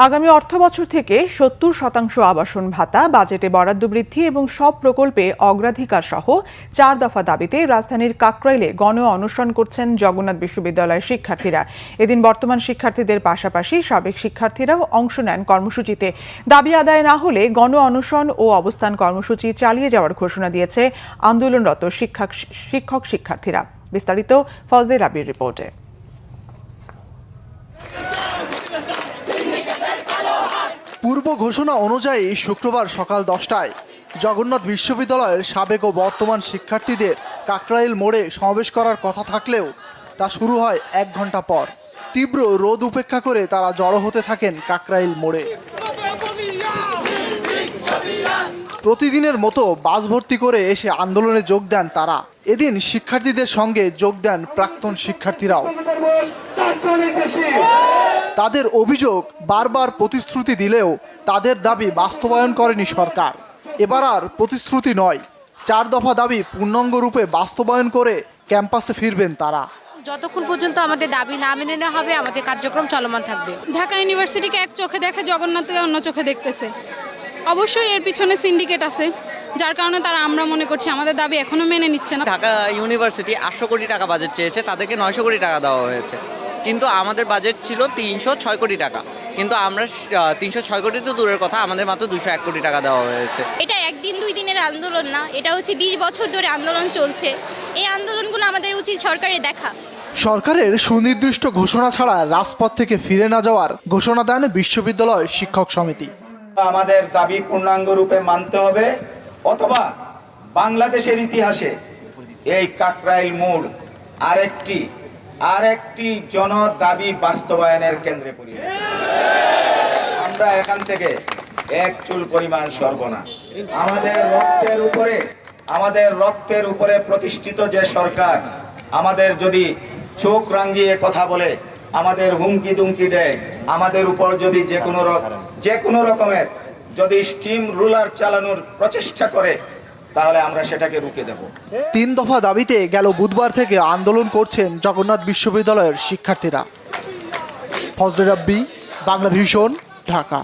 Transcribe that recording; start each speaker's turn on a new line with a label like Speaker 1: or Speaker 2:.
Speaker 1: আগামী অর্থবছর থেকে ৭০% আবাসন ভাতা, বাজেটে বরাদ্দ বৃদ্ধি এবং সব প্রকল্পে অগ্রাধিকার সহ ৪ দফা দাবিতে রাজধানীর কাকরাইলে গণ অনশন করছেন জগন্নাথ বিশ্ববিদ্যালয়ের শিক্ষার্থীরা। এদিন বর্তমান শিক্ষার্থীদের পাশাপাশি সাবেক শিক্ষার্থীরাও অংশ নেন কর্মসূচিতে। দাবি আদায় না হলে গণ অনশন ও অবস্থান কর্মসূচি চালিয়ে যাওয়ার ঘোষণা দিয়েছে আন্দোলনরত শিক্ষক শিক্ষার্থীরা। বিস্তারিত ফজলে রাবির রিপোর্টে।
Speaker 2: পূর্ব ঘোষণা অনুযায়ী শুক্রবার সকাল 10টায় জগন্নাথ বিশ্ববিদ্যালয়ের সাবেক ও বর্তমান শিক্ষার্থীদের কাকরাইল মোড়ে সমাবেশ করার কথা থাকলেও তা শুরু হয় 1 ঘন্টা পর। তীব্র রোদ উপেক্ষা করে তারা জড়ো হতে থাকেন কাকরাইল মোড়ে। প্রতিদিনের মতো বাস ভর্তি করে এসে আন্দোলনে যোগ দেন তারা। এদিন শিক্ষার্থীদের সঙ্গে যোগ দেন প্রাক্তন শিক্ষার্থীরাও। তাদের অভিযোগ, বারবার প্রতিশ্রুতি দিলেও তাদের দাবি বাস্তবায়ন করেনি সরকার। এবার আর প্রতিশ্রুতি নয়, 4 দফা দাবি পূর্ণাঙ্গ রূপে বাস্তবায়ন করে ক্যাম্পাসে ফিরবেন তারা।
Speaker 3: যতক্ষণ পর্যন্ত আমাদের দাবি না মেনে নেওয়া হবে, আমাদের কার্যক্রম চলমান থাকবে।
Speaker 4: ঢাকা ইউনিভার্সিটিকে এক চোখে দেখে, জগন্নাথকে অন্য চোখে দেখতেছে। অবশ্যই এর পিছনে সিন্ডিকেট আছে, যার কারণে তারা, আমরা মনে করছি, আমাদের দাবি এখনো মেনে নিচ্ছে না।
Speaker 5: ঢাকা ইউনিভার্সিটি 800 কোটি টাকা বাজেট চেয়েছে, তাদেরকে 900 কোটি টাকা দেওয়া হয়েছে, কিন্তু আমাদের বাজেট ছিল 306 কোটি টাকা, কিন্তু আমরা 306 কোটি তো দূরের কথা, আমাদের মাত্র 201 কোটি টাকা দেওয়া হয়েছে।
Speaker 6: এটা একদিন 2 দিনের আন্দোলন না, এটা হচ্ছে 20 বছর ধরে আন্দোলন চলছে। এই আন্দোলনগুলো আমাদের উচিত সরকারের দেখা।
Speaker 2: সরকারের সুনির্দিষ্ট ঘোষণা ছাড়া রাজপথ থেকে ফিরে না যাওয়ার ঘোষণা দেন বিশ্ববিদ্যালয় শিক্ষক সমিতি।
Speaker 7: আমাদের দাবি পূর্ণাঙ্গ রূপে মানতে হবে, অথবা বাংলাদেশের ইতিহাসে এই কাকরাইল মোড় আরেকটি জন দাবি বাস্তবায়নের কেন্দ্রে পরিণত। আমরা এখান থেকে এক চুল পরিমাণ সরব না। আমাদের রক্তের উপরে প্রতিষ্ঠিত যে সরকার আমাদের যদি চোখ রাঙিয়ে কথা বলে, আমাদের হুমকি দুমকি দেয়, আমাদের উপর যদি যে কোনো রকমের যদি স্টিম রুলার চালানোর প্রচেষ্টা করে, তাহলে আমরা সেটাকে রুখে দেব।
Speaker 2: 3 দফা দাবিতে গেল বুধবার থেকে আন্দোলন করছেন জগন্নাথ বিশ্ববিদ্যালয়ের শিক্ষার্থীরা। ফজলে রাব্বি, বাংলা ভিশন, ঢাকা।